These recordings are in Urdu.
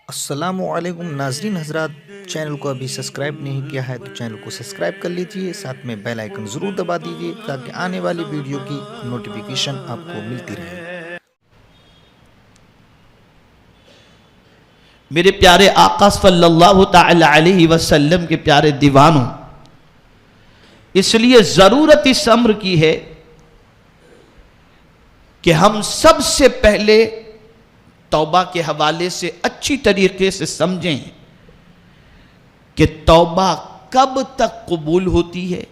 السلام علیکم ناظرین حضرات، چینل کو ابھی سبسکرائب نہیں کیا ہے تو چینل کو سبسکرائب کر لیجئے، ساتھ میں بیل آئیکن ضرور دبا دیجئے تاکہ آنے والی ویڈیو کی نوٹیفیکیشن آپ کو ملتی رہے۔ میرے پیارے آقا صلی اللہ تعالی علیہ وسلم کے پیارے دیوانوں، اس لیے ضرورت اس امر کی ہے کہ ہم سب سے پہلے توبہ کے حوالے سے اچھی طریقے سے سمجھیں کہ توبہ کب تک قبول ہوتی ہے،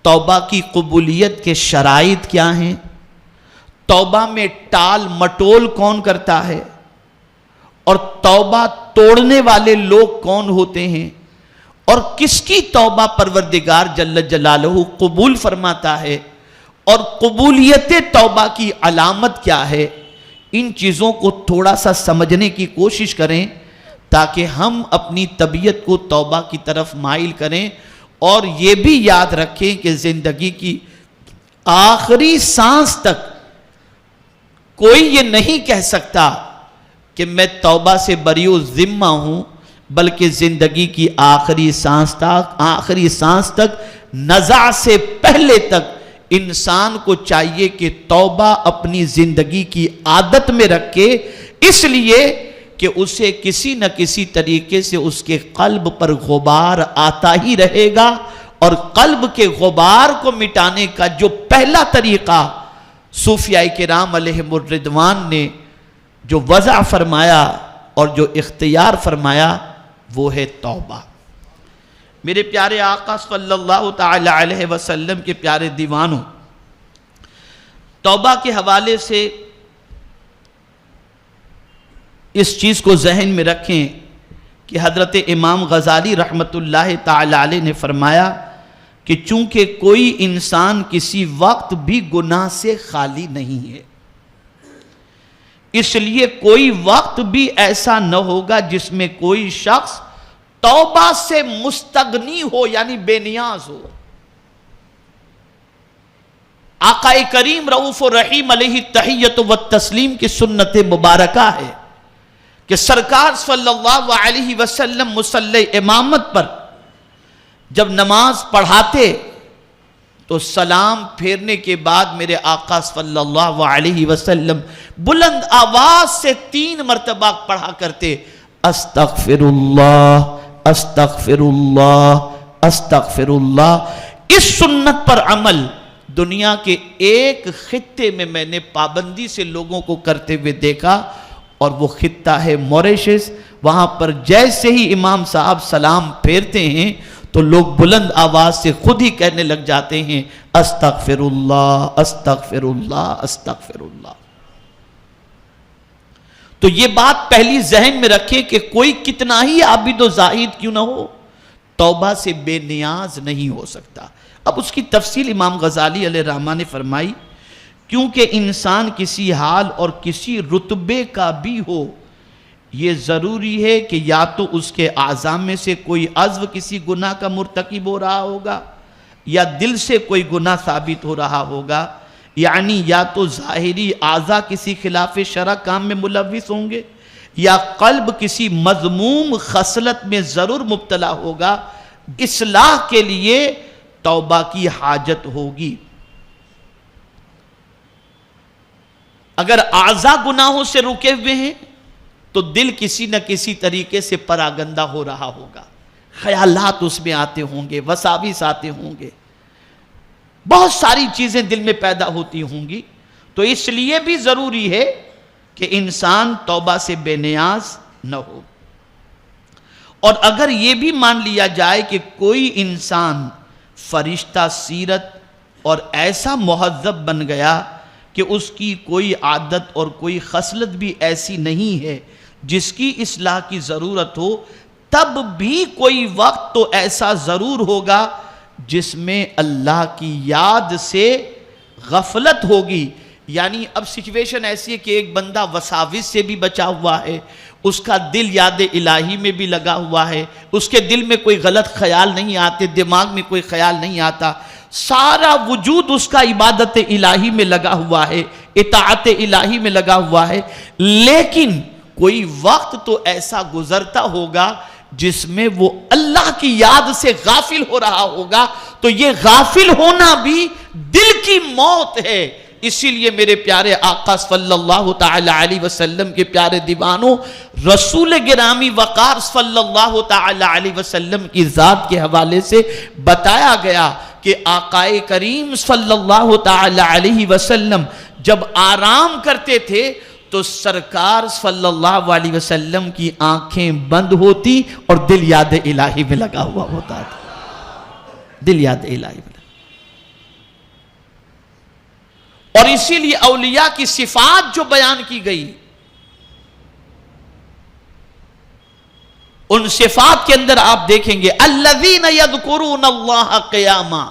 توبہ کی قبولیت کے شرائط کیا ہیں، توبہ میں ٹال مٹول کون کرتا ہے اور توبہ توڑنے والے لوگ کون ہوتے ہیں، اور کس کی توبہ پروردگار جل جلالہ قبول فرماتا ہے، اور قبولیت توبہ کی علامت کیا ہے۔ ان چیزوں کو تھوڑا سا سمجھنے کی کوشش کریں تاکہ ہم اپنی طبیعت کو توبہ کی طرف مائل کریں، اور یہ بھی یاد رکھیں کہ زندگی کی آخری سانس تک کوئی یہ نہیں کہہ سکتا کہ میں توبہ سے بری و ذمہ ہوں، بلکہ زندگی کی آخری سانس تک نزع سے پہلے تک انسان کو چاہیے کہ توبہ اپنی زندگی کی عادت میں رکھے، اس لیے کہ اسے کسی نہ کسی طریقے سے اس کے قلب پر غبار آتا ہی رہے گا، اور قلب کے غبار کو مٹانے کا جو پہلا طریقہ صوفیاء کرام علیہم الرضوان نے جو وضع فرمایا اور جو اختیار فرمایا وہ ہے توبہ۔ میرے پیارے آقا صلی اللہ تعالی علیہ وسلم کے پیارے دیوانوں، توبہ کے حوالے سے اس چیز کو ذہن میں رکھیں کہ حضرت امام غزالی رحمت اللہ تعالی علیہ نے فرمایا کہ چونکہ کوئی انسان کسی وقت بھی گناہ سے خالی نہیں ہے، اس لیے کوئی وقت بھی ایسا نہ ہوگا جس میں کوئی شخص توبہ سے مستغنی ہو، یعنی بے نیاز ہو۔ آقا کریم رؤوف الرحیم علیہ التحیۃ والتسلیم کی سنت مبارکہ ہے کہ سرکار صلی اللہ علیہ وسلم مصلی امامت پر جب نماز پڑھاتے تو سلام پھیرنے کے بعد میرے آقا صلی اللہ علیہ وسلم بلند آواز سے 3 مرتبہ پڑھا کرتے، استغفر اللہ استغفر اللہ استغفر اللہ۔ اس سنت پر عمل دنیا کے ایک خطے میں نے پابندی سے لوگوں کو کرتے ہوئے دیکھا، اور وہ خطہ ہے موریشس۔ وہاں پر جیسے ہی امام صاحب سلام پھیرتے ہیں تو لوگ بلند آواز سے خود ہی کہنے لگ جاتے ہیں استغفر اللہ استغفر اللہ استغفر اللہ۔ تو یہ بات پہلی ذہن میں رکھیں کہ کوئی کتنا ہی عابد و زاہد کیوں نہ ہو، توبہ سے بے نیاز نہیں ہو سکتا۔ اب اس کی تفصیل امام غزالی علیہ الرحمہ نے فرمائی، کیونکہ انسان کسی حال اور کسی رتبے کا بھی ہو، یہ ضروری ہے کہ یا تو اس کے اعضاء میں سے کوئی عضو کسی گناہ کا مرتکب ہو رہا ہوگا، یا دل سے کوئی گناہ ثابت ہو رہا ہوگا، یعنی یا تو ظاہری اعضاء کسی خلاف شرع کام میں ملوث ہوں گے، یا قلب کسی مذموم خصلت میں ضرور مبتلا ہوگا۔ اصلاح کے لیے توبہ کی حاجت ہوگی۔ اگر اعضاء گناہوں سے رکے ہوئے ہیں تو دل کسی نہ کسی طریقے سے پراگندہ ہو رہا ہوگا، خیالات اس میں آتے ہوں گے، وساوس آتے ہوں گے، بہت ساری چیزیں دل میں پیدا ہوتی ہوں گی۔ تو اس لیے بھی ضروری ہے کہ انسان توبہ سے بے نیاز نہ ہو۔ اور اگر یہ بھی مان لیا جائے کہ کوئی انسان فرشتہ سیرت اور ایسا مہذب بن گیا کہ اس کی کوئی عادت اور کوئی خصلت بھی ایسی نہیں ہے جس کی اصلاح کی ضرورت ہو، تب بھی کوئی وقت تو ایسا ضرور ہوگا جس میں اللہ کی یاد سے غفلت ہوگی۔ یعنی اب سچویشن ایسی ہے کہ ایک بندہ وساوس سے بھی بچا ہوا ہے، اس کا دل یاد الہی میں بھی لگا ہوا ہے، اس کے دل میں کوئی غلط خیال نہیں آتے، دماغ میں کوئی خیال نہیں آتا، سارا وجود اس کا عبادت الہی میں لگا ہوا ہے، اطاعت الہی میں لگا ہوا ہے، لیکن کوئی وقت تو ایسا گزرتا ہوگا جس میں وہ اللہ کی یاد سے غافل ہو رہا ہوگا، تو یہ غافل ہونا بھی دل کی موت ہے۔ اسی لیے میرے پیارے آقا صلی اللہ تعالی علیہ وسلم کے پیارے دیوانوں، رسول گرامی وقار صلی اللہ تعالی علیہ وسلم کی ذات کے حوالے سے بتایا گیا کہ آقا کریم صلی اللہ تعالی علیہ وسلم جب آرام کرتے تھے تو سرکار صلی اللہ علیہ وسلم کی آنکھیں بند ہوتی اور دل یاد الہی میں لگا ہوا ہوتا تھا، دل یاد الہی میں۔ اور اسی لیے اولیاء کی صفات جو بیان کی گئی، ان صفات کے اندر آپ دیکھیں گے الذین یذکرون اللہ قیاما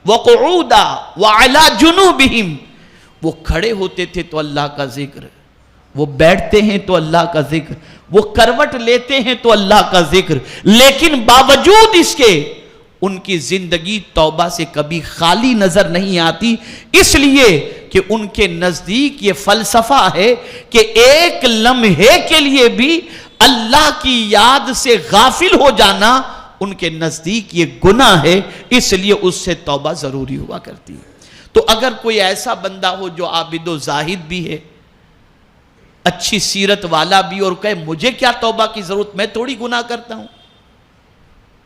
وقعودا وعلی جنوبہم، وہ کھڑے ہوتے تھے تو اللہ کا ذکر، وہ بیٹھتے ہیں تو اللہ کا ذکر، وہ کروٹ لیتے ہیں تو اللہ کا ذکر، لیکن باوجود اس کے ان کی زندگی توبہ سے کبھی خالی نظر نہیں آتی، اس لیے کہ ان کے نزدیک یہ فلسفہ ہے کہ ایک لمحے کے لیے بھی اللہ کی یاد سے غافل ہو جانا ان کے نزدیک یہ گناہ ہے، اس لیے اس سے توبہ ضروری ہوا کرتی ہے۔ تو اگر کوئی ایسا بندہ ہو جو عابد و زاہد بھی ہے، اچھی سیرت والا بھی، اور کہے مجھے کیا توبہ کی ضرورت، میں تھوڑی گناہ کرتا ہوں،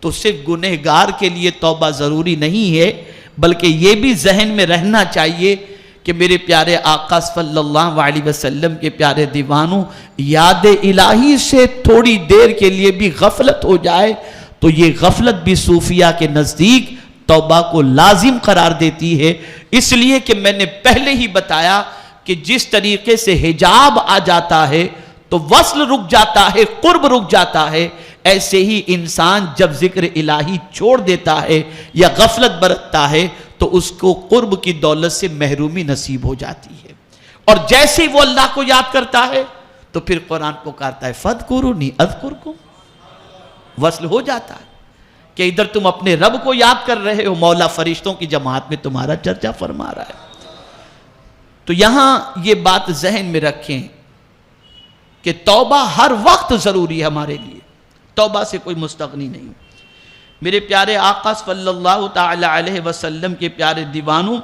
تو صرف گنہگار کے لیے توبہ ضروری نہیں ہے، بلکہ یہ بھی ذہن میں رہنا چاہیے کہ میرے پیارے آقا صلی اللہ علیہ وسلم کے پیارے دیوانوں، یاد الہی سے تھوڑی دیر کے لیے بھی غفلت ہو جائے تو یہ غفلت بھی صوفیہ کے نزدیک توبہ کو لازم قرار دیتی ہے، اس لیے کہ میں نے پہلے ہی بتایا کہ جس طریقے سے حجاب آ جاتا ہے تو وصل رک جاتا ہے، قرب رک جاتا ہے، ایسے ہی انسان جب ذکر الہی چھوڑ دیتا ہے یا غفلت برتتا ہے تو اس کو قرب کی دولت سے محرومی نصیب ہو جاتی ہے، اور جیسے وہ اللہ کو یاد کرتا ہے تو پھر قرآن پکارتا ہے فَاذْكُرُونِی أَذْكُرْكُمْ، وصل ہو جاتا ہے کہ ادھر تم اپنے رب کو یاد کر رہے ہو، مولا فرشتوں کی جماعت میں تمہارا چرچا فرما رہا ہے۔ تو یہاں یہ بات ذہن میں رکھیں کہ توبہ ہر وقت ضروری ہے ہمارے لیے، توبہ سے کوئی مستغنی نہیں۔ میرے پیارے آقا صلی اللہ تعالی علیہ وسلم کے پیارے دیوانوں،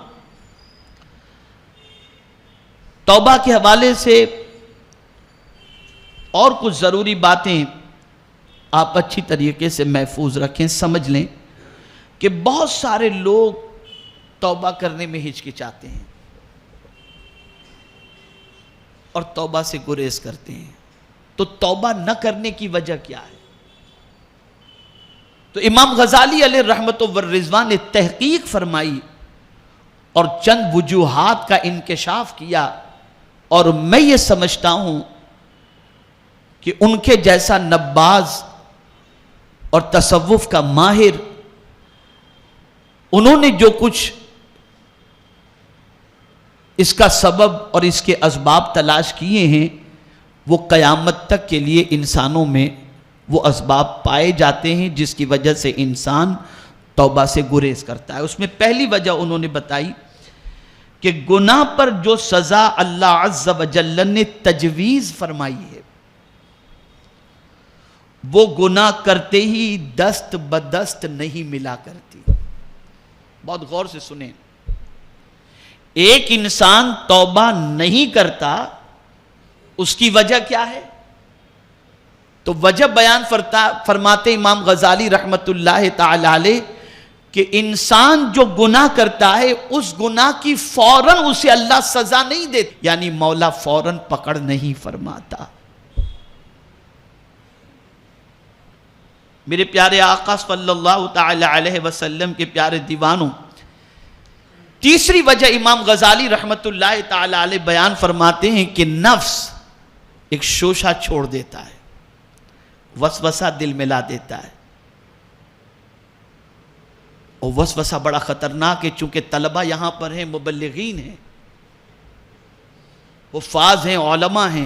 توبہ کے حوالے سے اور کچھ ضروری باتیں آپ اچھی طریقے سے محفوظ رکھیں، سمجھ لیں کہ بہت سارے لوگ توبہ کرنے میں ہچکچاتے ہیں اور توبہ سے گریز کرتے ہیں، تو توبہ نہ کرنے کی وجہ کیا ہے؟ تو امام غزالی علیہ رحمت والرضوان نے تحقیق فرمائی اور چند وجوہات کا انکشاف کیا، اور میں یہ سمجھتا ہوں کہ ان کے جیسا نباز اور تصوف کا ماہر، انہوں نے جو کچھ اس کا سبب اور اس کے اسباب تلاش کیے ہیں، وہ قیامت تک کے لیے انسانوں میں وہ اسباب پائے جاتے ہیں جس کی وجہ سے انسان توبہ سے گریز کرتا ہے۔ اس میں پہلی وجہ انہوں نے بتائی کہ گناہ پر جو سزا اللہ عز و جل نے تجویز فرمائی ہے، وہ گناہ کرتے ہی دست بدست نہیں ملا کرتی۔ بہت غور سے سنیں، ایک انسان توبہ نہیں کرتا، اس کی وجہ کیا ہے؟ تو وجہ بیان فرماتے امام غزالی رحمت اللہ تعالی علیہ کہ انسان جو گناہ کرتا ہے اس گناہ کی فوراً اسے اللہ سزا نہیں دیتا، یعنی مولا فوراً پکڑ نہیں فرماتا۔ میرے پیارے آقا صلی اللہ تعالی علیہ وسلم کے پیارے دیوانوں، تیسری وجہ امام غزالی رحمت اللہ تعالی علیہ بیان فرماتے ہیں کہ نفس ایک شوشہ چھوڑ دیتا ہے، وسوسہ دل میں لا دیتا ہے، اور وسوسہ بڑا خطرناک ہے، چونکہ طلبہ یہاں پر ہیں، مبلغین ہیں، حفاظ ہیں، علماء ہیں،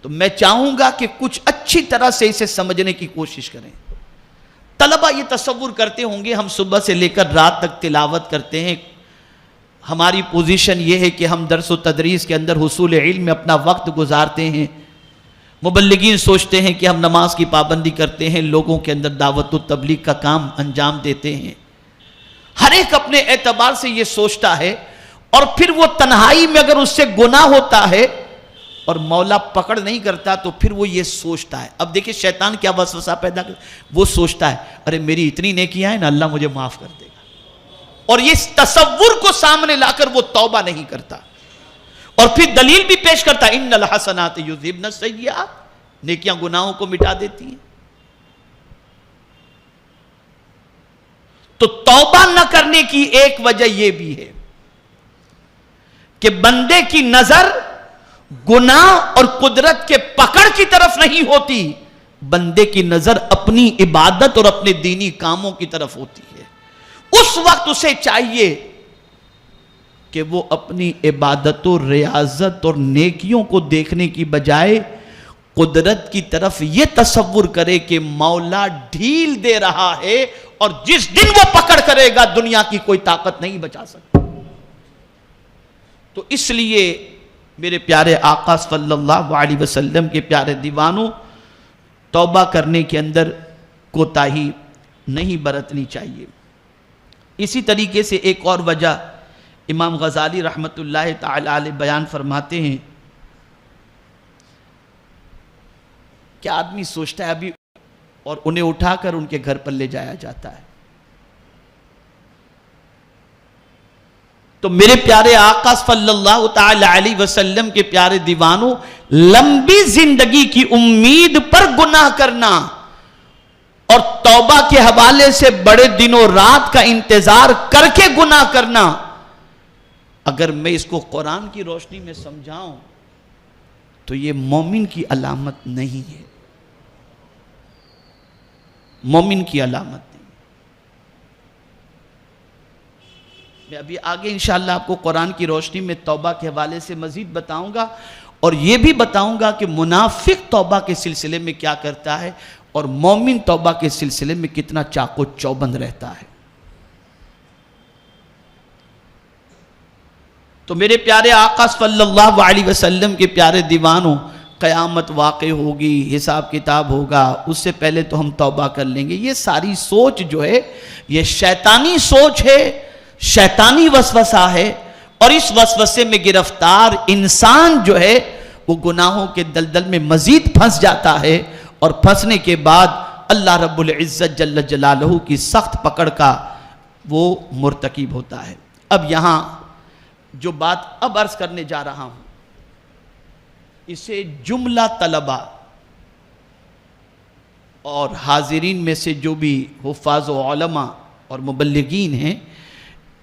تو میں چاہوں گا کہ کچھ اچھی طرح سے اسے سمجھنے کی کوشش کریں۔ طلبہ یہ تصور کرتے ہوں گے ہم صبح سے لے کر رات تک تلاوت کرتے ہیں، ہماری پوزیشن یہ ہے کہ ہم درس و تدریس کے اندر حصول علم میں اپنا وقت گزارتے ہیں، مبلغین سوچتے ہیں کہ ہم نماز کی پابندی کرتے ہیں، لوگوں کے اندر دعوت و تبلیغ کا کام انجام دیتے ہیں. ہر ایک اپنے اعتبار سے یہ سوچتا ہے، اور پھر وہ تنہائی میں اگر اس سے گناہ ہوتا ہے اور مولا پکڑ نہیں کرتا تو پھر وہ یہ سوچتا ہے. اب دیکھیں شیطان کیا وسوسہ پیدا کرتا ہے. وہ سوچتا ہے ارے میری اتنی نیکیاں ہیں نا، اللہ مجھے معاف کر دے گا، اور یہ تصور کو سامنے لا کر وہ توبہ نہیں کرتا. اور پھر دلیل بھی پیش کرتا ہے ان الحسنات یذہبن السیئات، نیکیاں گناہوں کو مٹا دیتی ہیں. تو توبہ نہ کرنے کی ایک وجہ یہ بھی ہے کہ بندے کی نظر گناہ اور قدرت کے پکڑ کی طرف نہیں ہوتی، بندے کی نظر اپنی عبادت اور اپنے دینی کاموں کی طرف ہوتی ہے. اس وقت اسے چاہیے کہ وہ اپنی عبادت و ریاضت اور نیکیوں کو دیکھنے کی بجائے قدرت کی طرف یہ تصور کرے کہ مولا ڈھیل دے رہا ہے، اور جس دن وہ پکڑ کرے گا دنیا کی کوئی طاقت نہیں بچا سکتی. تو اس لیے میرے پیارے آقا صلی اللہ علیہ وسلم کے پیارے دیوانوں، توبہ کرنے کے اندر کوتاہی نہیں برتنی چاہیے. اسی طریقے سے ایک اور وجہ امام غزالی رحمت اللہ تعالی علیہ بیان فرماتے ہیں کہ آدمی سوچتا ہے ابھی، اور انہیں اٹھا کر ان کے گھر پر لے جایا جاتا ہے. تو میرے پیارے آقا صلی اللہ تعالی علیہ وسلم کے پیارے دیوانوں، لمبی زندگی کی امید پر گناہ کرنا اور توبہ کے حوالے سے بڑے دنوں رات کا انتظار کر کے گناہ کرنا، اگر میں اس کو قرآن کی روشنی میں سمجھاؤں تو یہ مومن کی علامت نہیں ہے. مومن کی علامت نہیں. میں ابھی آگے انشاءاللہ آپ کو قرآن کی روشنی میں توبہ کے حوالے سے مزید بتاؤں گا، اور یہ بھی بتاؤں گا کہ منافق توبہ کے سلسلے میں کیا کرتا ہے اور مومن توبہ کے سلسلے میں کتنا چاق و چوبند رہتا ہے. تو میرے پیارے آقا صلی اللہ علیہ وسلم کے پیارے دیوانوں، قیامت واقع ہوگی، حساب کتاب ہوگا، اس سے پہلے تو ہم توبہ کر لیں گے. یہ ساری سوچ جو ہے یہ شیطانی سوچ ہے، شیطانی وسوسہ ہے، اور اس وسوسے میں گرفتار انسان جو ہے وہ گناہوں کے دلدل میں مزید پھنس جاتا ہے، اور پھنسنے کے بعد اللہ رب العزت جل جلالہ کی سخت پکڑ کا وہ مرتکب ہوتا ہے. اب یہاں جو بات اب عرض کرنے جا رہا ہوں، اسے جملہ طلبہ اور حاضرین میں سے جو بھی حفاظ و علماء اور مبلغین ہیں،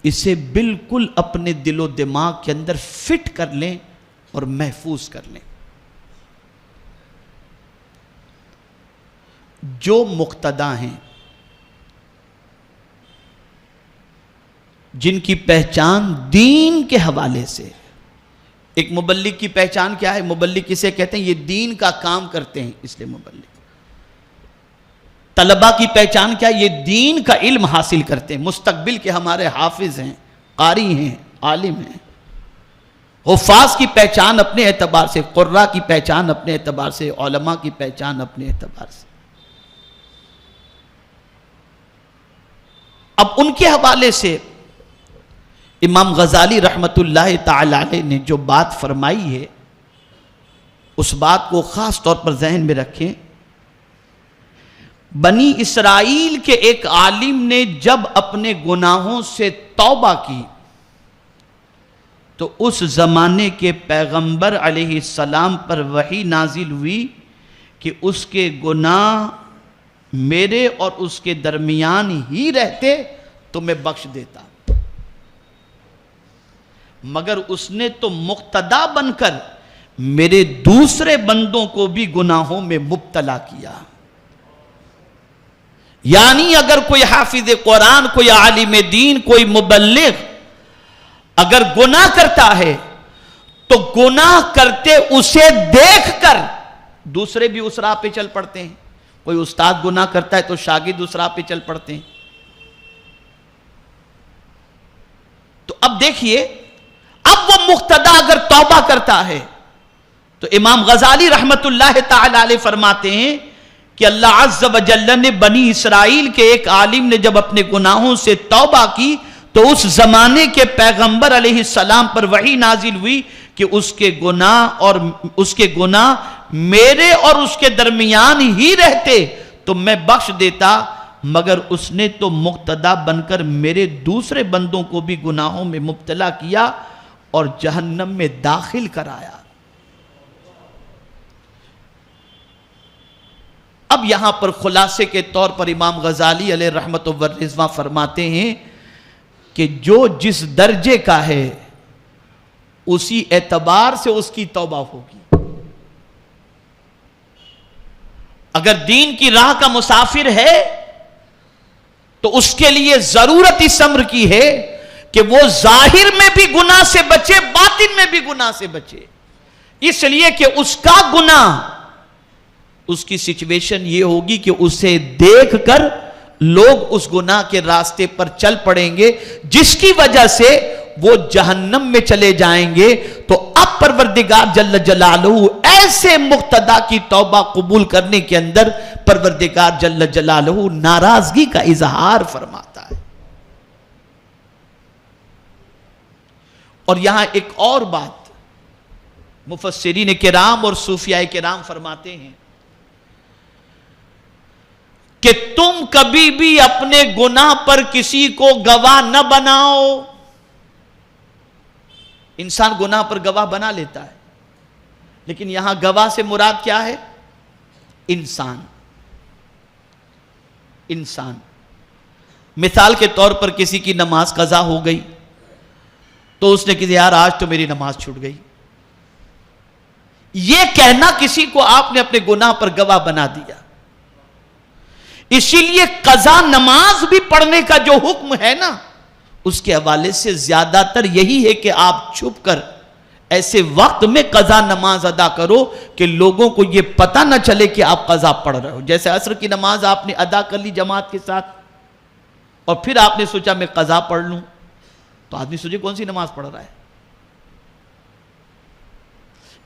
اسے بالکل اپنے دل و دماغ کے اندر فٹ کر لیں اور محفوظ کر لیں. جو مقتدا ہیں، جن کی پہچان دین کے حوالے سے، ایک مبلغ کی پہچان کیا ہے؟ مبلغ کسے کہتے ہیں؟ یہ دین کا کام کرتے ہیں، اس لیے مبلغ. طلبہ کی پہچان کیا ہے؟ یہ دین کا علم حاصل کرتے ہیں، مستقبل کے ہمارے حافظ ہیں، قاری ہیں، عالم ہیں. حفاظ کی پہچان اپنے اعتبار سے، قراء کی پہچان اپنے اعتبار سے، علماء کی پہچان اپنے اعتبار سے. اب ان کے حوالے سے امام غزالی رحمت اللہ تعالی علیہ نے جو بات فرمائی ہے، اس بات کو خاص طور پر ذہن میں رکھیں. بنی اسرائیل کے ایک عالم نے جب اپنے گناہوں سے توبہ کی تو اس زمانے کے پیغمبر علیہ السلام پر وحی نازل ہوئی کہ اس کے گناہ میرے اور اس کے درمیان ہی رہتے تو میں بخش دیتا، مگر اس نے تو مقتدا بن کر میرے دوسرے بندوں کو بھی گناہوں میں مبتلا کیا. یعنی اگر کوئی حافظ قرآن، کوئی عالم دین، کوئی مبلغ اگر گناہ کرتا ہے تو گناہ کرتے اسے دیکھ کر دوسرے بھی اس راہ پہ چل پڑتے ہیں. کوئی استاد گناہ کرتا ہے تو شاگرد اس راہ پہ چل پڑتے ہیں. تو اب دیکھیے، اب وہ مقتدا اگر توبہ کرتا ہے تو امام غزالی رحمت اللہ تعالی علیہ فرماتے ہیں کہ اللہ عز و جل نے بنی اسرائیل کے ایک عالم نے جب اپنے گناہوں سے توبہ کی تو اس زمانے کے پیغمبر علیہ السلام پر وحی نازل ہوئی کہ اس کے گناہ میرے اور اس کے درمیان ہی رہتے تو میں بخش دیتا، مگر اس نے تو مقتدا بن کر میرے دوسرے بندوں کو بھی گناہوں میں مبتلا کیا اور جہنم میں داخل کرایا۔ اب یہاں پر خلاصے کے طور پر امام غزالی علیہ رحمت و رضوان فرماتے ہیں کہ جو جس درجے کا ہے اسی اعتبار سے اس کی توبہ ہوگی۔ اگر دین کی راہ کا مسافر ہے تو اس کے لیے ضرورت اس امر کی ہے کہ وہ ظاہر میں بھی گناہ سے بچے، باطن میں بھی گناہ سے بچے، اس لیے کہ اس کا گناہ، اس کی سچویشن یہ ہوگی کہ اسے دیکھ کر لوگ اس گناہ کے راستے پر چل پڑیں گے، جس کی وجہ سے وہ جہنم میں چلے جائیں گے۔ تو اب پروردگار جل جلالہ ایسے مقتدا کی توبہ قبول کرنے کے اندر پروردگار جل جلالہ ناراضگی کا اظہار فرماتا ہے۔ اور یہاں ایک اور بات مفسرین کرام اور صوفیاء کرام فرماتے ہیں کہ تم کبھی بھی اپنے گناہ پر کسی کو گواہ نہ بناؤ۔ انسان گناہ پر گواہ بنا لیتا ہے، لیکن یہاں گواہ سے مراد کیا ہے؟ انسان۔ مثال کے طور پر کسی کی نماز قضا ہو گئی تو اس نے کہا یار آج تو میری نماز چھوٹ گئی۔ یہ کہنا کسی کو آپ نے اپنے گناہ پر گواہ بنا دیا۔ اسی لیے قضا نماز بھی پڑھنے کا جو حکم ہے نا، اس کے حوالے سے زیادہ تر یہی ہے کہ آپ چھپ کر ایسے وقت میں قضا نماز ادا کرو کہ لوگوں کو یہ پتہ نہ چلے کہ آپ قضا پڑھ رہے ہو۔ جیسے عصر کی نماز آپ نے ادا کر لی جماعت کے ساتھ اور پھر آپ نے سوچا میں قضا پڑھ لوں، تو آدمی سوچے کون سی نماز پڑھ رہا ہے۔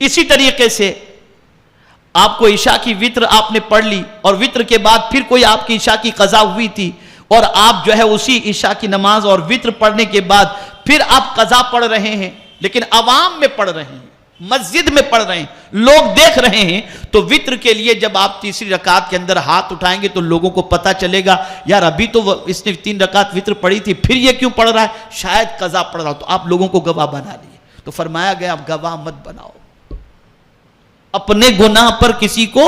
اسی طریقے سے آپ کو عشاء کی وتر آپ نے پڑھ لی اور وتر کے بعد پھر کوئی آپ کی عشاء کی قضا ہوئی تھی اور آپ جو ہے اسی عشاء کی نماز اور وتر پڑھنے کے بعد پھر آپ قضا پڑھ رہے ہیں، لیکن عوام میں پڑھ رہے ہیں، مسجد میں پڑھ رہے ہیں، لوگ دیکھ رہے ہیں، تو وتر کے لیے جب آپ تیسری رکعت کے اندر ہاتھ اٹھائیں گے تو لوگوں کو پتہ چلے گا یار ابھی تو اس نے 3 رکعت وتر پڑھی تھی، پھر یہ کیوں پڑھ رہا ہے؟ شاید قضا پڑھ رہا ہو۔ تو آپ لوگوں کو گواہ بنا لیے۔ تو فرمایا گیا آپ گواہ مت بناؤ، اپنے گناہ پر کسی کو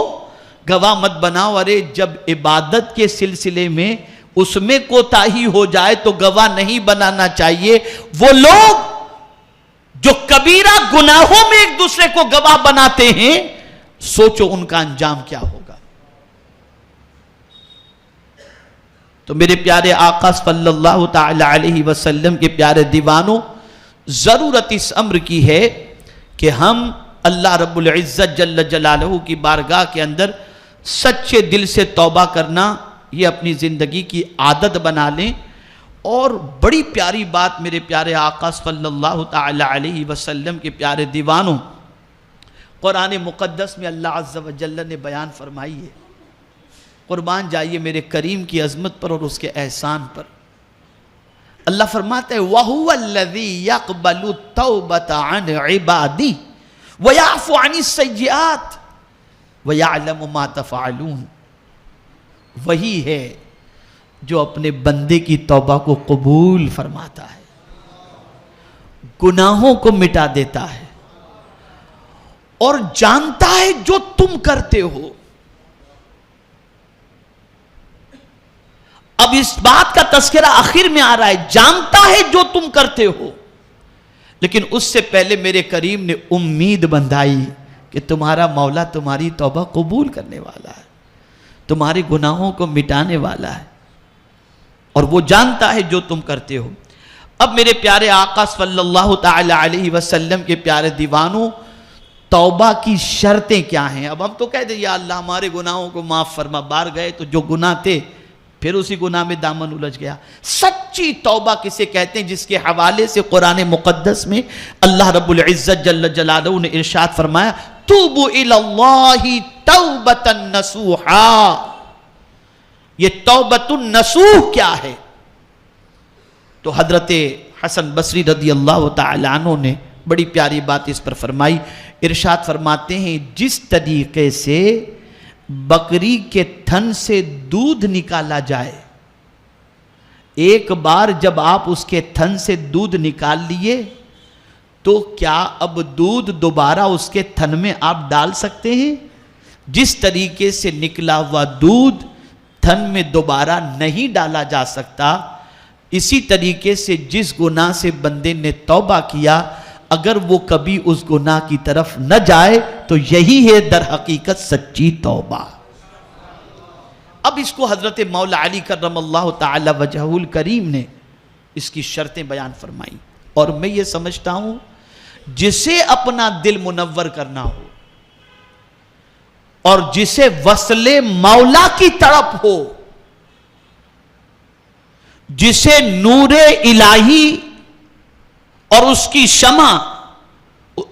گواہ مت بناؤ۔ ارے جب عبادت کے سلسلے میں اس میں کوتاہی ہو جائے تو گواہ نہیں بنانا چاہیے۔ وہ لوگ جو کبیرہ گناہوں میں ایک دوسرے کو گواہ بناتے ہیں، سوچو ان کا انجام کیا ہوگا۔ تو میرے پیارے آقا صلی اللہ تعالی علیہ وسلم کے پیارے دیوانوں، ضرورت اس امر کی ہے کہ ہم اللہ رب العزت جل جلالہ کی بارگاہ کے اندر سچے دل سے توبہ کرنا یہ اپنی زندگی کی عادت بنا لیں۔ اور بڑی پیاری بات میرے پیارے آقا صلی اللہ تعالی علیہ وسلم کے پیارے دیوانوں، قرآن مقدس میں اللہ عز و جل نے بیان فرمائی ہے۔ قربان جائیے میرے کریم کی عظمت پر اور اس کے احسان پر۔ اللہ فرماتا ہے وَهُوَ الَّذِي يَقْبَلُ التَّوْبَةَ عَنْ عِبَادِهِ وَيَعْفُ عَنِ السَّيِّئَاتِ وَيَعْلَمُ مَا تَفْعَلُونَ۔ وہی ہے جو اپنے بندے کی توبہ کو قبول فرماتا ہے، گناہوں کو مٹا دیتا ہے اور جانتا ہے جو تم کرتے ہو۔ اب اس بات کا تذکرہ آخر میں آ رہا ہے، جانتا ہے جو تم کرتے ہو، لیکن اس سے پہلے میرے کریم نے امید بندھائی کہ تمہارا مولا تمہاری توبہ قبول کرنے والا ہے، تمہارے گناہوں کو مٹانے والا ہے، اور وہ جانتا ہے جو تم کرتے ہو۔ اب میرے پیارے آقا صلی اللہ تعالی علیہ وسلم کے پیارے دیوانوں، توبہ کی شرطیں کیا ہیں؟ اب ہم تو کہہ دیں یا اللہ ہمارے گناہوں کو معاف فرما، بار گئے تو جو گناہ تھے پھر اسی گناہ میں دامن الجھ گیا۔ سچی توبہ کسے کہتے ہیں؟ جس کے حوالے سے قرآن مقدس میں اللہ رب العزت جل جلالہ نے ارشاد فرمایا وَأَتُوبُ إِلَى اللَّهِ تَوْبَةً نَصُوحًا. یہ توبۃ النصوح کیا ہے؟ تو حضرت حسن بصری رضی اللہ تعالی عنہ نے بڑی پیاری بات اس پر فرمائی. ارشاد فرماتے ہیں جس طریقے سے بکری کے تھن سے دودھ نکالا جائے، ایک بار جب آپ اس کے تھن سے دودھ نکال لیے تو کیا اب دودھ دوبارہ اس کے تھن میں آپ ڈال سکتے ہیں؟ جس طریقے سے نکلا ہوا دودھ تھن میں دوبارہ نہیں ڈالا جا سکتا، اسی طریقے سے جس گناہ سے بندے نے توبہ کیا، اگر وہ کبھی اس گناہ کی طرف نہ جائے تو یہی ہے در حقیقت سچی توبہ. اب اس کو حضرت مولا علی کرم اللہ تعالی وجہہ الکریم نے اس کی شرطیں بیان فرمائی. اور میں یہ سمجھتا ہوں جسے اپنا دل منور کرنا ہو اور جسے وصل مولا کی تڑپ ہو، جسے نور الہی اور اس کی شمع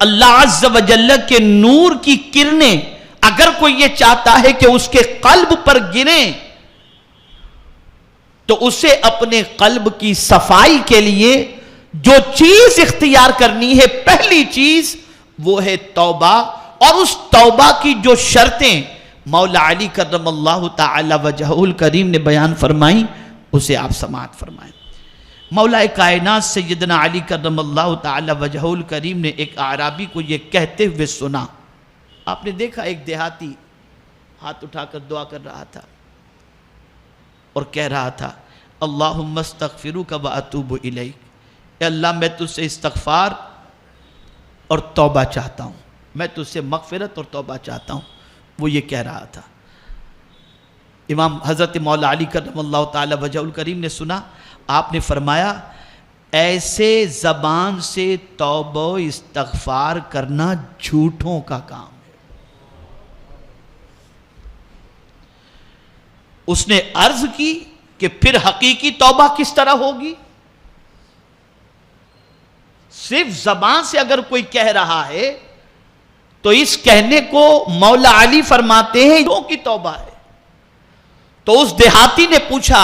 اللہ عز و جل کے نور کی کرنیں اگر کوئی یہ چاہتا ہے کہ اس کے قلب پر گریں، تو اسے اپنے قلب کی صفائی کے لیے جو چیز اختیار کرنی ہے، پہلی چیز وہ ہے توبہ. اور اس توبہ کی جو شرطیں مولا علی کرم اللہ تعالی وجہہ الکریم نے بیان فرمائیں، اسے آپ سماعت فرمائیں. مولا کائنات سیدنا علی کرم اللہ تعالی وجہہ الکریم نے ایک اعرابی کو یہ کہتے ہوئے سنا. آپ نے دیکھا ایک دیہاتی ہاتھ اٹھا کر دعا کر رہا تھا اور کہہ رہا تھا اللہم استغفرک واتوب الیک. اے اللہ میں تجھ سے استغفار اور توبہ چاہتا ہوں، میں تجھ سے مغفرت اور توبہ چاہتا ہوں. وہ یہ کہہ رہا تھا. امام حضرت مولا علی کرم اللہ تعالی وجہہ الکریم نے سنا. آپ نے فرمایا ایسے زبان سے توبہ و استغفار کرنا جھوٹوں کا کام ہے. اس نے عرض کی کہ پھر حقیقی توبہ کس طرح ہوگی؟ صرف زبان سے اگر کوئی کہہ رہا ہے تو اس کہنے کو مولا علی فرماتے ہیں جھوٹوں کی توبہ ہے. تو اس دیہاتی نے پوچھا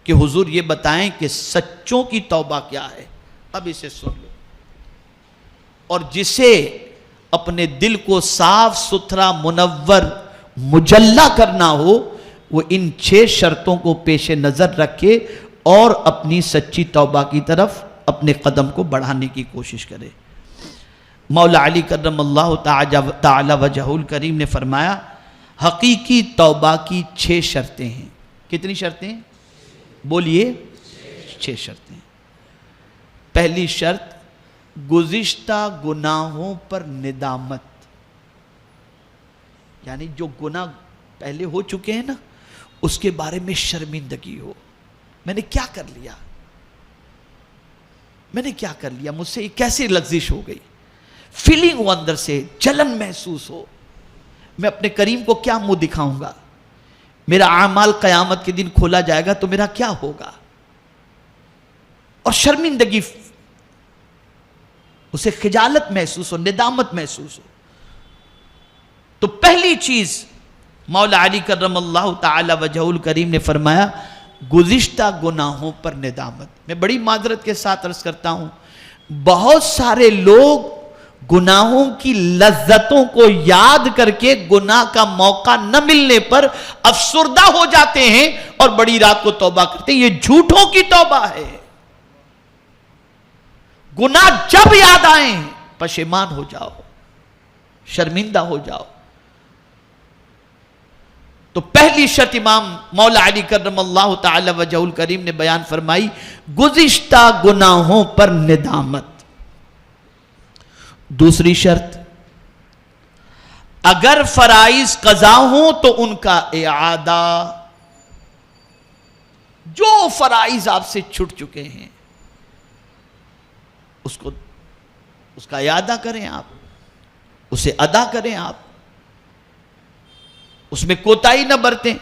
کہ حضور یہ بتائیں کہ سچوں کی توبہ کیا ہے؟ اب اسے سن لو. اور جسے اپنے دل کو صاف ستھرا منور مجلہ کرنا ہو، وہ ان 6 شرطوں کو پیش نظر رکھے اور اپنی سچی توبہ کی طرف اپنے قدم کو بڑھانے کی کوشش کرے. مولا علی کرم اللہ تعالی وجہہ الکریم نے فرمایا حقیقی توبہ کی 6 شرطیں ہیں. کتنی شرطیں؟ بولیے 6 شرطیں. پہلی شرط گزشتہ گناہوں پر ندامت، یعنی جو گناہ پہلے ہو چکے ہیں نا اس کے بارے میں شرمندگی ہو. میں نے کیا کر لیا، میں نے کیا کر لیا، مجھ سے یہ کیسے لغزش ہو گئی، فیلنگ ہو اندر سے، جلن محسوس ہو. میں اپنے کریم کو کیا منہ دکھاؤں گا، میرا اعمال قیامت کے دن کھولا جائے گا تو میرا کیا ہوگا. اور شرمندگی، اسے خجالت محسوس ہو، ندامت محسوس ہو. تو پہلی چیز مولا علی کرم اللہ تعالی وجہہ الکریم نے فرمایا گزشتہ گناہوں پر ندامت. میں بڑی معذرت کے ساتھ عرض کرتا ہوں، بہت سارے لوگ گناہوں کی لذتوں کو یاد کر کے گناہ کا موقع نہ ملنے پر افسردہ ہو جاتے ہیں اور بڑی رات کو توبہ کرتے ہیں. یہ جھوٹوں کی توبہ ہے. گناہ جب یاد آئیں پشیمان ہو جاؤ، شرمندہ ہو جاؤ. تو پہلی شرط امام مولا علی کرم اللہ تعالی وجہہ الکریم نے بیان فرمائی گزشتہ گناہوں پر ندامت. دوسری شرط اگر فرائض قضا ہوں تو ان کا اعادہ. جو فرائض آپ سے چھٹ چکے ہیں اس کا اعادہ کریں، آپ اسے ادا کریں، آپ اس میں کوتاہی نہ برتیں.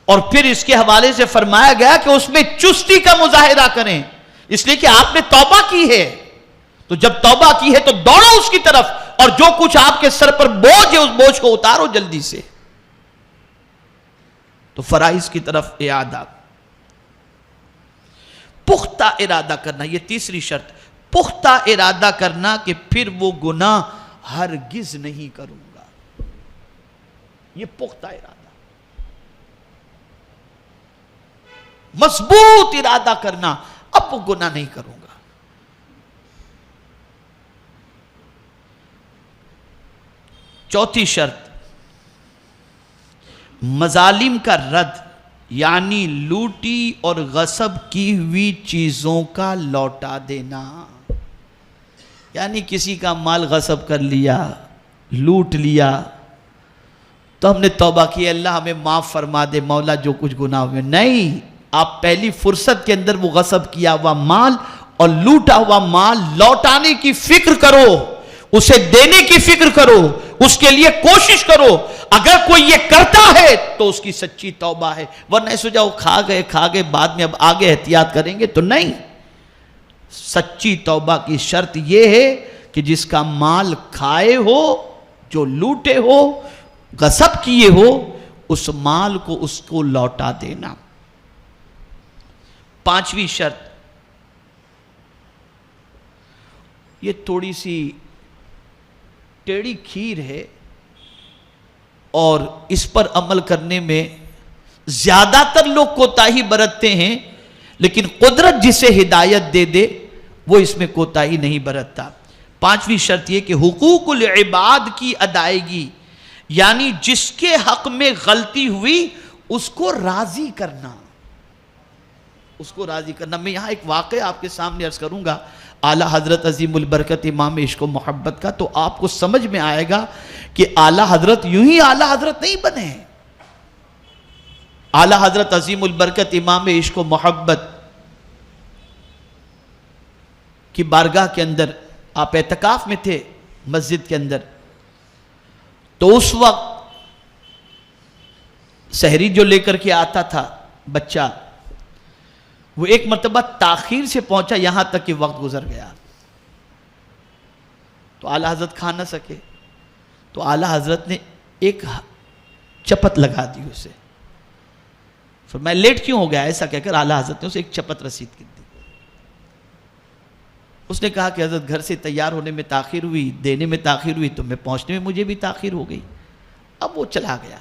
اور پھر اس کے حوالے سے فرمایا گیا کہ اس میں چستی کا مظاہرہ کریں، اس لیے کہ آپ نے توبہ کی ہے. تو جب توبہ کی ہے تو دوڑو اس کی طرف اور جو کچھ آپ کے سر پر بوجھ ہے اس بوجھ کو اتارو جلدی سے. تو فرائض کی طرف اعادہ، پختہ ارادہ کرنا، یہ تیسری شرط، پختہ ارادہ کرنا کہ پھر وہ گناہ ہرگز نہیں کروں گا. یہ پختہ ارادہ، مضبوط ارادہ کرنا، اب وہ گناہ نہیں کروں گا. چوتھی شرط، مظالم کا رد، یعنی لوٹی اور غصب کی ہوئی چیزوں کا لوٹا دینا. یعنی کسی کا مال غصب کر لیا، لوٹ لیا، تو ہم نے توبہ کی، اللہ ہمیں معاف فرما دے مولا جو کچھ گناہ ہوئے. نہیں، آپ پہلی فرصت کے اندر وہ غصب کیا ہوا مال اور لوٹا ہوا مال لوٹانے کی فکر کرو، اسے دینے کی فکر کرو، اس کے لیے کوشش کرو. اگر کوئی یہ کرتا ہے تو اس کی سچی توبہ ہے، ورنہ سو جاؤ کھا گئے بعد میں اب آگے احتیاط کریں گے تو نہیں. سچی توبہ کی شرط یہ ہے کہ جس کا مال کھائے ہو، جو لوٹے ہو، غصب کیے ہو، اس مال کو اس کو لوٹا دینا. پانچویں شرط، یہ تھوڑی سی ٹیڑھی کھیر ہے اور اس پر عمل کرنے میں زیادہ تر لوگ کوتاہی برتتے ہیں، لیکن قدرت جسے ہدایت دے دے وہ اس میں کوتاہی نہیں برتتا. پانچویں شرط یہ کہ حقوق العباد کی ادائیگی، یعنی جس کے حق میں غلطی ہوئی اس کو راضی کرنا، اس کو راضی کرنا. میں یہاں ایک واقعہ آپ کے سامنے عرض کروں گا اعلیٰ حضرت عظیم البرکت امام عشق و محبت کا، تو آپ کو سمجھ میں آئے گا کہ اعلیٰ حضرت یوں ہی اعلیٰ حضرت نہیں بنے ہیں. اعلیٰ حضرت عظیم البرکت امام عشق و محبت کی بارگاہ کے اندر آپ اعتکاف میں تھے مسجد کے اندر، تو اس وقت سحری جو لے کر کے آتا تھا بچہ، وہ ایک مرتبہ تاخیر سے پہنچا، یہاں تک کہ وقت گزر گیا، تو اعلیٰ حضرت کھا نہ سکے، تو اعلیٰ حضرت نے ایک چپت لگا دی اسے. میں لیٹ کیوں ہو گیا ایسا کہہ کر اعلیٰ حضرت نے اسے ایک چپت رسید کی دی. اس نے کہا کہ حضرت گھر سے تیار ہونے میں تاخیر ہوئی، دینے میں تاخیر ہوئی، تو میں پہنچنے میں مجھے بھی تاخیر ہو گئی. اب وہ چلا گیا.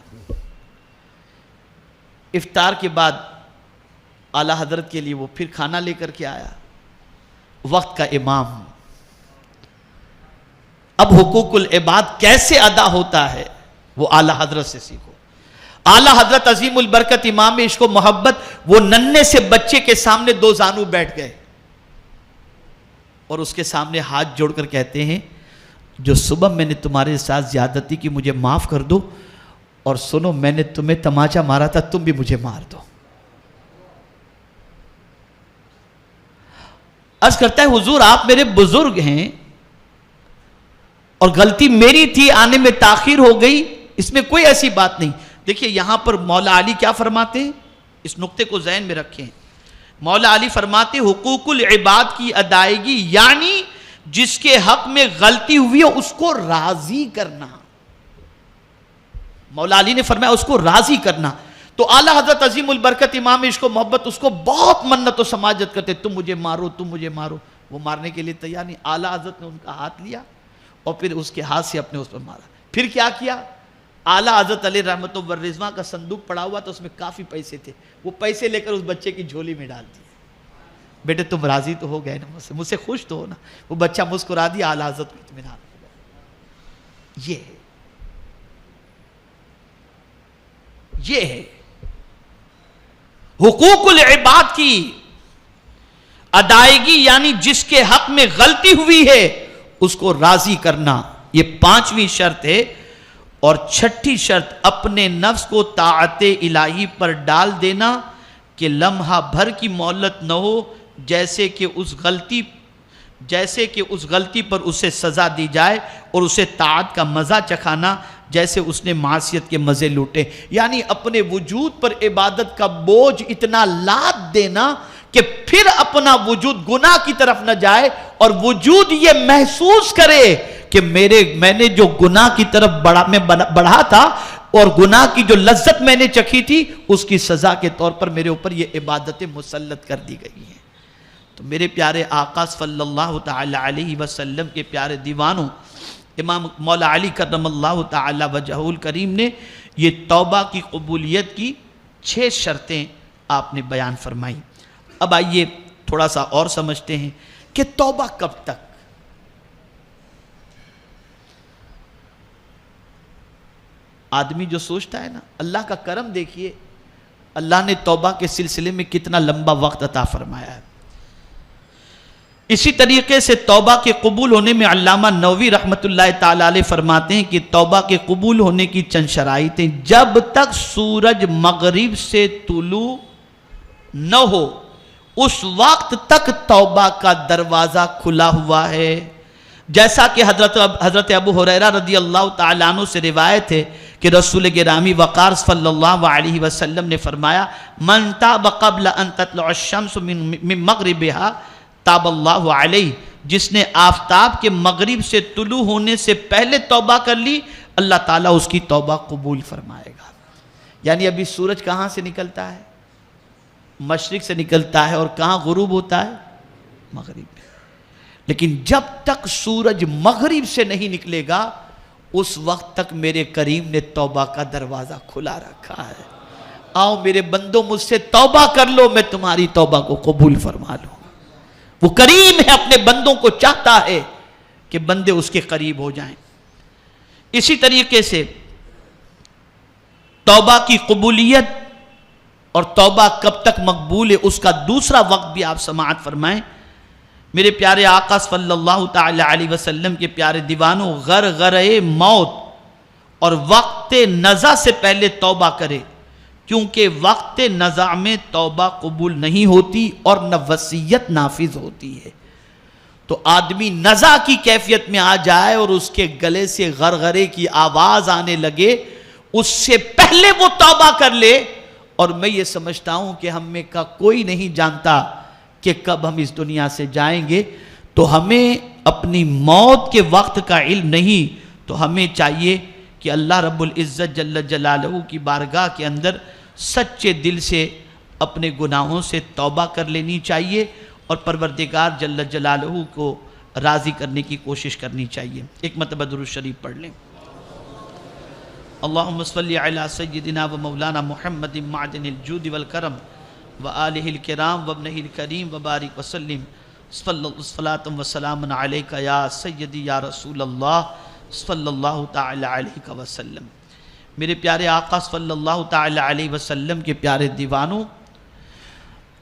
افطار کے بعد اعلیٰ حضرت کے لیے وہ پھر کھانا لے کر کے آیا. وقت کا امام. اب حقوق العباد کیسے ادا ہوتا ہے وہ اعلیٰ حضرت سے سیکھو. اعلیٰ حضرت عظیم البرکت امام عشق و محبت وہ ننھے سے بچے کے سامنے دو زانو بیٹھ گئے اور اس کے سامنے ہاتھ جوڑ کر کہتے ہیں، جو صبح میں نے تمہارے ساتھ زیادتی کی مجھے معاف کر دو، اور سنو میں نے تمہیں تماچا مارا تھا تم بھی مجھے مار دو. عرض کرتا ہے حضور آپ میرے بزرگ ہیں اور غلطی میری تھی، آنے میں تاخیر ہو گئی، اس میں کوئی ایسی بات نہیں. دیکھیے یہاں پر مولا علی کیا فرماتے ہیں، اس نقطے کو ذہن میں رکھیں. مولا علی فرماتے حقوق العباد کی ادائیگی، یعنی جس کے حق میں غلطی ہوئی ہے اس کو راضی کرنا. مولا علی نے فرمایا اس کو راضی کرنا. تو اعلیٰ حضرت عظیم البرکت امام عشق و محبت اس کو بہت منت و سماجت کرتے، تم مجھے مارو تم مجھے مارو. وہ مارنے کے لیے تیار نہیں. اعلیٰ حضرت نے ان کا ہاتھ لیا اور پھر اس کے ہاتھ سے اپنے اس پر مارا. پھر کیا کیا، اعلیٰ حضرت علیہ رحمت و رضوان کا صندوق پڑا ہوا تو اس میں کافی پیسے تھے، وہ پیسے لے کر اس بچے کی جھولی میں ڈال دیے. بیٹے تم راضی تو ہو گئے نا مجھ سے خوش تو ہو نا. وہ بچہ مسکرا دیا، اعلیٰ حضرت کو اطمینان ہو گیا. یہ ہے حقوق العباد کی ادائیگی، یعنی جس کے حق میں غلطی ہوئی ہے اس کو راضی کرنا. یہ پانچویں شرط ہے. اور چھٹی شرط اپنے نفس کو طاعت الہی پر ڈال دینا کہ لمحہ بھر کی مہلت نہ ہو، جیسے کہ اس غلطی پر اسے سزا دی جائے، اور اسے طاعت کا مزہ چکھانا جیسے اس نے معصیت کے مزے لوٹے. یعنی اپنے وجود پر عبادت کا بوجھ اتنا لاد دینا کہ پھر اپنا وجود گناہ کی طرف نہ جائے، اور وجود یہ محسوس کرے کہ میں نے جو گناہ کی طرف بڑھا تھا اور گناہ کی جو لذت میں نے چکھی تھی اس کی سزا کے طور پر میرے اوپر یہ عبادتیں مسلط کر دی گئی ہیں۔ تو میرے پیارے آقا صلی اللہ تعالی علیہ وسلم کے پیارے دیوانوں، امام مولا علی کرم اللہ تعالی وجہہ الکریم نے یہ توبہ کی قبولیت کی 6 شرطیں آپ نے بیان فرمائی۔ اب آئیے تھوڑا سا اور سمجھتے ہیں کہ توبہ کب تک؟ آدمی جو سوچتا ہے نا، اللہ کا کرم دیکھیے، اللہ نے توبہ کے سلسلے میں کتنا لمبا وقت عطا فرمایا ہے۔ اسی طریقے سے توبہ کے قبول ہونے میں علامہ نووی رحمت اللہ تعالی علیہ فرماتے ہیں کہ توبہ کے قبول ہونے کی چند شرائطیں: جب تک سورج مغرب سے طلوع نہ ہو اس وقت تک توبہ کا دروازہ کھلا ہوا ہے۔ جیسا کہ حضرت ابو ہریرہ رضی اللہ تعالیٰ عنہ سے روایت ہے کہ رسول گرامی وقار صلی اللہ علیہ وسلم نے فرمایا: من تاب قبل ان تطلع الشمس من مغربها تاب اللہ علیہ، جس نے آفتاب کے مغرب سے طلوع ہونے سے پہلے توبہ کر لی اللہ تعالیٰ اس کی توبہ قبول فرمائے گا۔ یعنی ابھی سورج کہاں سے نکلتا ہے؟ مشرق سے نکلتا ہے، اور کہاں غروب ہوتا ہے؟ مغرب میں۔ لیکن جب تک سورج مغرب سے نہیں نکلے گا اس وقت تک میرے کریم نے توبہ کا دروازہ کھلا رکھا ہے۔ آؤ میرے بندوں، مجھ سے توبہ کر لو، میں تمہاری توبہ کو قبول فرما لوں۔ وہ کریم ہے، اپنے بندوں کو چاہتا ہے کہ بندے اس کے قریب ہو جائیں۔ اسی طریقے سے توبہ کی قبولیت اور توبہ کب تک مقبول ہے اس کا دوسرا وقت بھی آپ سماعت فرمائیں۔ میرے پیارے آقا صلی اللہ تعالی علیہ وسلم کے پیارے دیوانوں، غرغرے موت اور وقت نزع سے پہلے توبہ کرے، کیونکہ وقت نزع میں توبہ قبول نہیں ہوتی اور نہ وصیت نافذ ہوتی ہے۔ تو آدمی نزع کی کیفیت میں آ جائے اور اس کے گلے سے غرغرے کی آواز آنے لگے، اس سے پہلے وہ توبہ کر لے۔ اور میں یہ سمجھتا ہوں کہ ہم میں کا کوئی نہیں جانتا کہ کب ہم اس دنیا سے جائیں گے، تو ہمیں اپنی موت کے وقت کا علم نہیں، تو ہمیں چاہیے کہ اللہ رب العزت جل جلالہ کی بارگاہ کے اندر سچے دل سے اپنے گناہوں سے توبہ کر لینی چاہیے اور پروردگار جل جلالہ کو راضی کرنے کی کوشش کرنی چاہیے۔ ایک مرتبہ درود شریف پڑھ لیں۔ اللہم صلی علی سیدنا و مولانا محمد معدن الجود والکرم وآلہ الکرام وابنہ الکریم وبارک وسلم صلاۃ وسلام علیکہ یا سیدی یا رسول اللہ صلی اللہ تعالی علیہ وسلم۔ میرے پیارے آقا صلی اللہ تعالی علیہ وسلم کے پیارے دیوانوں،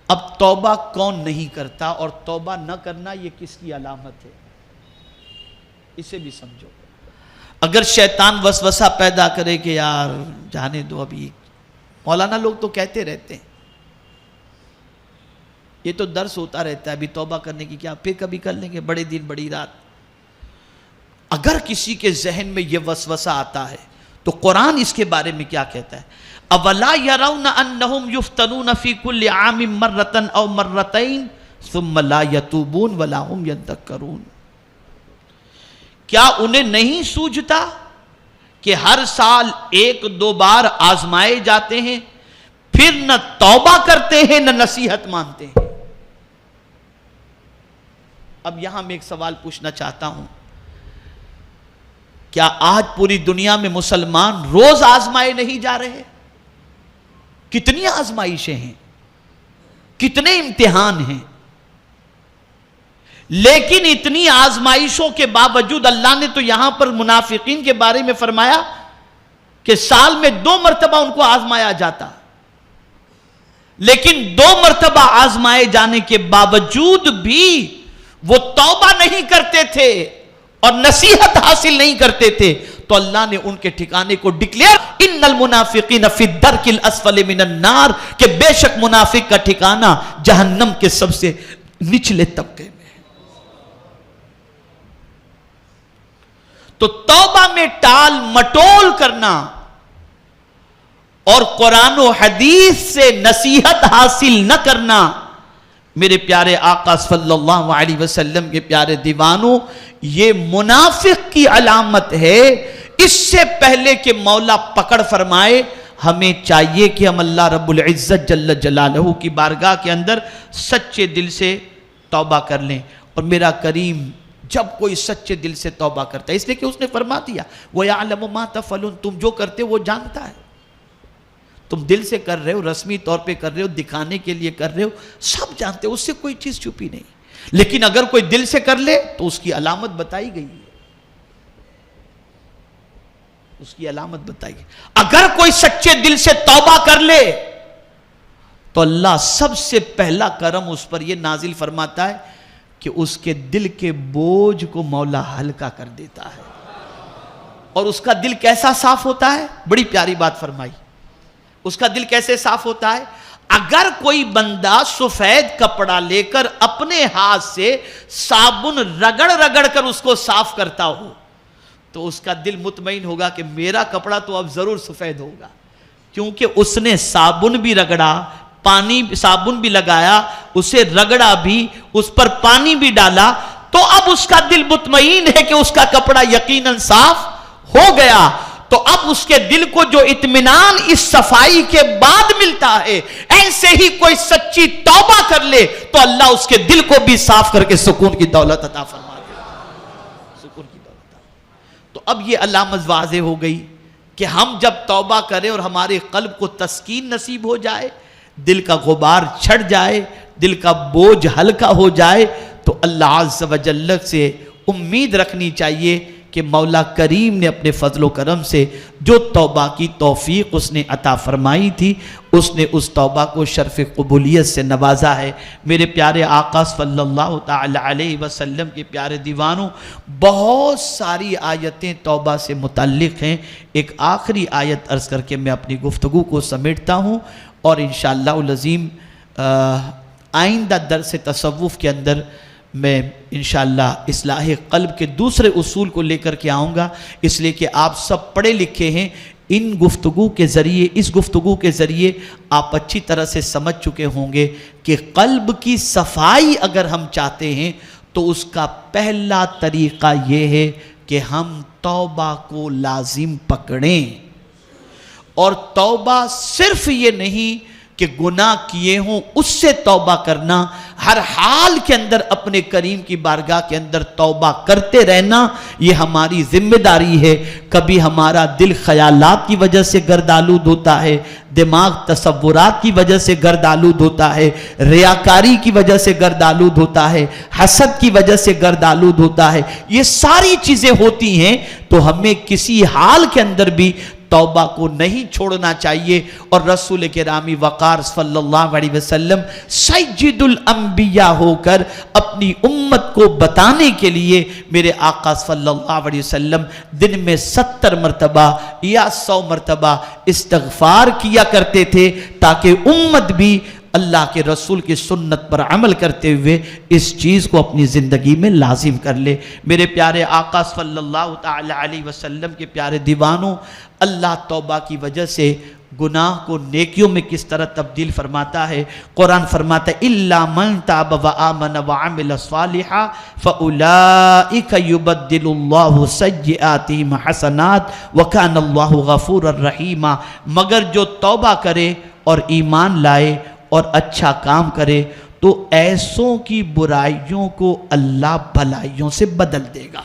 اب توبہ کون نہیں کرتا، اور توبہ نہ کرنا یہ کس کی علامت ہے، اسے بھی سمجھو۔ اگر شیطان وسوسہ پیدا کرے کہ یار جانے دو، ابھی مولانا لوگ تو کہتے رہتے ہیں، یہ تو درس ہوتا رہتا ہے، ابھی توبہ کرنے کی کیا، پھر کبھی کر لیں گے، بڑے دن بڑی رات۔ اگر کسی کے ذہن میں یہ وسوسہ آتا ہے تو قرآن اس کے بارے میں کیا کہتا ہے؟ اولا یرون انہم یفتنون فی کل عام مرۃ او مرتین ثم لا یتوبون ولا هم یذکرون۔ کیا انہیں نہیں سوجھتا کہ ہر سال 1-2 بار آزمائے جاتے ہیں، پھر نہ توبہ کرتے ہیں نہ نصیحت مانتے ہیں؟ اب یہاں میں ایک سوال پوچھنا چاہتا ہوں، کیا آج پوری دنیا میں مسلمان روز آزمائے نہیں جا رہے؟ کتنی آزمائشیں ہیں، کتنے امتحان ہیں، لیکن اتنی آزمائشوں کے باوجود اللہ نے تو یہاں پر منافقین کے بارے میں فرمایا کہ سال میں 2 مرتبہ ان کو آزمایا جاتا، لیکن 2 مرتبہ آزمائے جانے کے باوجود بھی وہ توبہ نہیں کرتے تھے اور نصیحت حاصل نہیں کرتے تھے، تو اللہ نے ان کے ٹھکانے کو ڈکلیئر ان المنافقین فی الدرک الاسفل من النار، کہ بے شک منافق کا ٹھکانہ جہنم کے سب سے نچلے طبقے میں۔ تو توبہ میں ٹال مٹول کرنا اور قرآن و حدیث سے نصیحت حاصل نہ کرنا، میرے پیارے آقا صلی اللہ علیہ وسلم کے پیارے دیوانوں، یہ منافق کی علامت ہے۔ اس سے پہلے کہ مولا پکڑ فرمائے، ہمیں چاہیے کہ ہم اللہ رب العزت جل جلالہ کی بارگاہ کے اندر سچے دل سے توبہ کر لیں۔ اور میرا کریم جب کوئی سچے دل سے توبہ کرتا ہے، اس لیے کہ اس نے فرما دیا وَيَعْلَمُ مَا تَفْعَلُونَ، تم جو کرتے ہو وہ جانتا ہے۔ تم دل سے کر رہے ہو، رسمی طور پہ کر رہے ہو، دکھانے کے لیے کر رہے ہو، سب جانتے ہو، اس سے کوئی چیز چھپی نہیں۔ لیکن اگر کوئی دل سے کر لے تو اس کی علامت بتائی گئی ہے، اس کی علامت بتائی گئی۔ اگر کوئی سچے دل سے توبہ کر لے تو اللہ سب سے پہلا کرم اس پر یہ نازل فرماتا ہے کہ اس کے دل کے بوجھ کو مولا ہلکا کر دیتا ہے۔ اور اس کا دل کیسا صاف ہوتا ہے؟ بڑی پیاری بات فرمائی۔ اس کا دل کیسے صاف ہوتا ہے؟ اگر کوئی بندہ سفید کپڑا لے کر اپنے ہاتھ سے صابن رگڑ رگڑ کر اس کو صاف کرتا ہو تو اس کا دل مطمئن ہوگا کہ میرا کپڑا تو اب ضرور سفید ہوگا، کیونکہ اس نے صابن بھی رگڑا، صابن بھی لگایا، اسے رگڑا بھی، اس پر پانی بھی ڈالا، تو اب اس کا دل مطمئن ہے کہ اس کا کپڑا یقیناً صاف ہو گیا۔ تو اب اس کے دل کو جو اطمینان اس صفائی کے بعد ملتا ہے، ایسے ہی کوئی سچی توبہ کر لے تو اللہ اس کے دل کو بھی صاف کر کے سکون کی دولت عطا فرما دے، سکون کی دولت۔ تو اب یہ علامت واضح ہو گئی کہ ہم جب توبہ کریں اور ہمارے قلب کو تسکین نصیب ہو جائے، دل کا غبار چھٹ جائے، دل کا بوجھ ہلکا ہو جائے، تو اللہ عز و جل سے امید رکھنی چاہیے کہ مولا کریم نے اپنے فضل و کرم سے جو توبہ کی توفیق اس نے عطا فرمائی تھی، اس نے اس توبہ کو شرف قبولیت سے نوازا ہے۔ میرے پیارے آقا صلی اللہ تعالی علیہ وسلم کے پیارے دیوانوں، بہت ساری آیتیں توبہ سے متعلق ہیں۔ ایک آخری آیت عرض کر کے میں اپنی گفتگو کو سمیٹتا ہوں، اور انشاءاللہ العظیم آئندہ درس تصوف کے اندر میں انشاءاللہ اصلاح قلب کے دوسرے اصول کو لے کر کے آؤں گا، اس لیے کہ آپ سب پڑھے لکھے ہیں۔ اس گفتگو کے ذریعے آپ اچھی طرح سے سمجھ چکے ہوں گے کہ قلب کی صفائی اگر ہم چاہتے ہیں تو اس کا پہلا طریقہ یہ ہے کہ ہم توبہ کو لازم پکڑیں۔ اور توبہ صرف یہ نہیں کہ گناہ کیے ہوں اس سے توبہ کرنا، ہر حال کے اندر اپنے کریم کی بارگاہ کے اندر توبہ کرتے رہنا، یہ ہماری ذمہ داری ہے۔ کبھی ہمارا دل خیالات کی وجہ سے گرد آلود ہوتا ہے، دماغ تصورات کی وجہ سے گرد آلود ہوتا ہے، ریاکاری کی وجہ سے گرد آلود ہوتا ہے، حسد کی وجہ سے گرد آلود ہوتا ہے، یہ ساری چیزیں ہوتی ہیں۔ تو ہمیں کسی حال کے اندر بھی توبہ کو نہیں چھوڑنا چاہیے۔ اور رسول کرامی وقار صلی اللہ علیہ وسلم سید الانبیاء ہو کر اپنی امت کو بتانے کے لیے میرے آقا صلی اللہ علیہ وسلم دن میں 70 مرتبہ یا 100 مرتبہ استغفار کیا کرتے تھے، تاکہ امت بھی اللہ کے رسول کی سنت پر عمل کرتے ہوئے اس چیز کو اپنی زندگی میں لازم کر لے۔ میرے پیارے آقا صلی اللہ تعالی علیہ وسلم کے پیارے دیوانوں، اللہ توبہ کی وجہ سے گناہ کو نیکیوں میں کس طرح تبدیل فرماتا ہے۔ قرآن فرماتا ہے اِلَّا مَن تَابَ وَآمَنَ وَعَمِلَ صَالِحًا فَأُولَٰئِكَ يُبَدِّلُ اللَّهُ سَيِّئَاتِهِمْ حَسَنَاتٍ وَكَانَ اللَّهُ غَفُورًا رَحِيمًا، مگر جو توبہ کرے اور ایمان لائے اور اچھا کام کرے تو ایسوں کی برائیوں کو اللہ بھلائیوں سے بدل دے گا۔